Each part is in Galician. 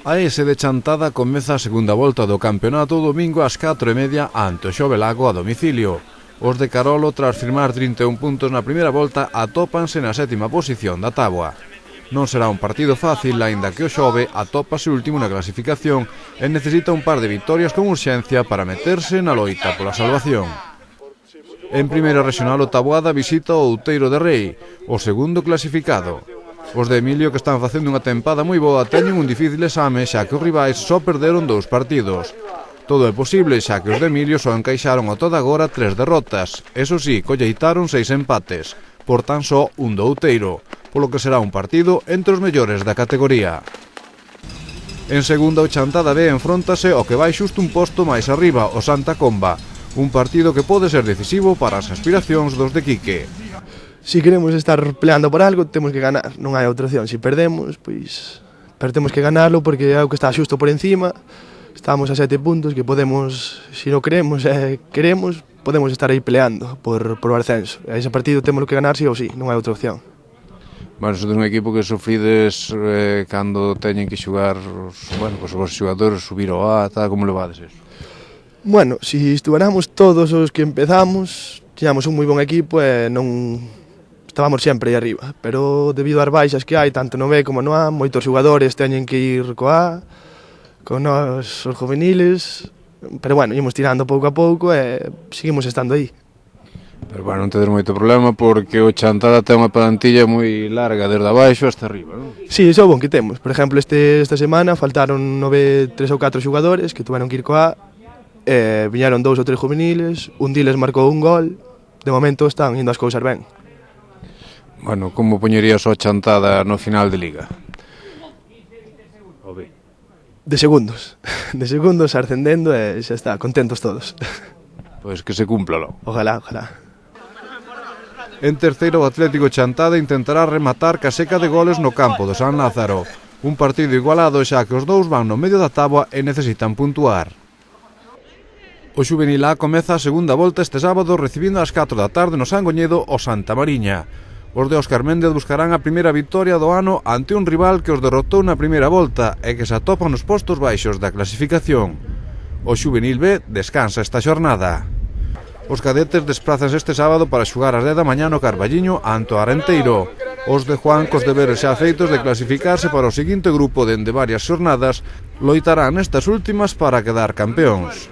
A ese de Chantada comeza a segunda volta do campeonato o domingo ás 4:30 ante o Xovelago a domicilio. Os de Carolo, tras firmar 31 puntos na primeira volta, atópanse na sétima posición da táboa. Non será un partido fácil, aínda que o Xove atópase último na clasificación e necesita un par de vitorias con urxencia para meterse na loita pola salvación. En primeira regional, o Taboada visita o Outeiro de Rei, o segundo clasificado. Os de Emilio, que están facendo unha tempada moi boa, teñen un difícil exame, xa que os rivais só perderon 2 partidos. Todo é posible, xa que os de Emilio só encaixaron a toda agora 3 derrotas. Eso sí, colleitaron 6 empates, por tan só un do Outeiro, polo que será un partido entre os mellores da categoría. En segunda, o Chantada B enfróntase ao que vai xusto un posto máis arriba, o Santa Comba, un partido que pode ser decisivo para as aspiracións dos de Quique. Si queremos estar peleando por algo, temos que ganar, non hai outra opción. Si perdemos, pois temos que ganarlo porque é o que está xusto por encima. Estamos a 7 puntos que podemos, se non queremos, podemos estar aí peleando por o ascenso. A ese partido temos que ganar si ou si, non hai outra opción. Bueno, sodes un equipo que sofrides cando teñen que xogar os vos xogadores, subir ao A, tal, como levades eso? Bueno, si estuáramos todos os que empezamos, tiñamos un moi bon equipo e non estábamos sempre aí arriba, pero debido ás baixas que hai, tanto no B como no A, moitos xogadores teñen que ir co A, con os juveniles, pero bueno, ímos tirando pouco a pouco e seguimos estando aí. Pero bueno, non tedes moito problema porque o Chantada ten unha plantilla moi larga, desde abaixo hasta arriba, non? Sí, iso é bon que temos. Por exemplo, esta semana faltaron 3 ou 4 xogadores que tuveron que ir co A, viñeron 2 ou 3 juveniles, un diles marcou un gol, de momento están indo as cousas ben. Bueno, como poñerías o Chantada no final de Liga? De segundos ascendendo e xa está, contentos todos. Pois que se cumpla logo. Ojalá. En terceiro, o Atlético Chantada intentará rematar ca seca de goles no campo do San Lázaro. Un partido igualado xa que os dous van no medio da táboa e necesitan puntuar. O Xuvenil A comeza a segunda volta este sábado recibindo ás 4 da tarde no Sangoñedo o Santa Mariña. Os de Óscar Méndez buscarán a primeira vitoria do ano ante un rival que os derrotou na primeira volta e que se atopan nos postos baixos da clasificación. O Xuvenil B descansa esta xornada. Os cadetes desprázanse este sábado para xugar ás 10 da mañá no Carballiño ante o Arenteiro. Os de Juan, cos deberes xa feitos de clasificarse para o seguinte grupo dende varias xornadas, loitarán nestas últimas para quedar campeóns.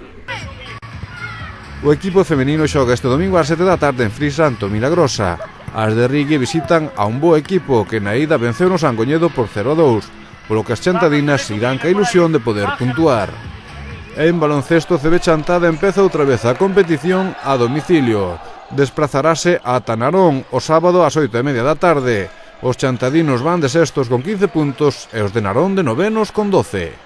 O equipo femenino xoga este domingo ás 7 da tarde en Frisanto, Milagrosa. As de Rigue visitan a un bo equipo que na ida venceu no Sangoñedo por 0-2, polo que as chantadinas irán ca ilusión de poder puntuar. En baloncesto, CB Chantada empeza outra vez a competición a domicilio. Desprazarase a Tanarón o sábado ás 8:30 da tarde. Os chantadinos van de sextos con 15 puntos e os de Narón de novenos con 12.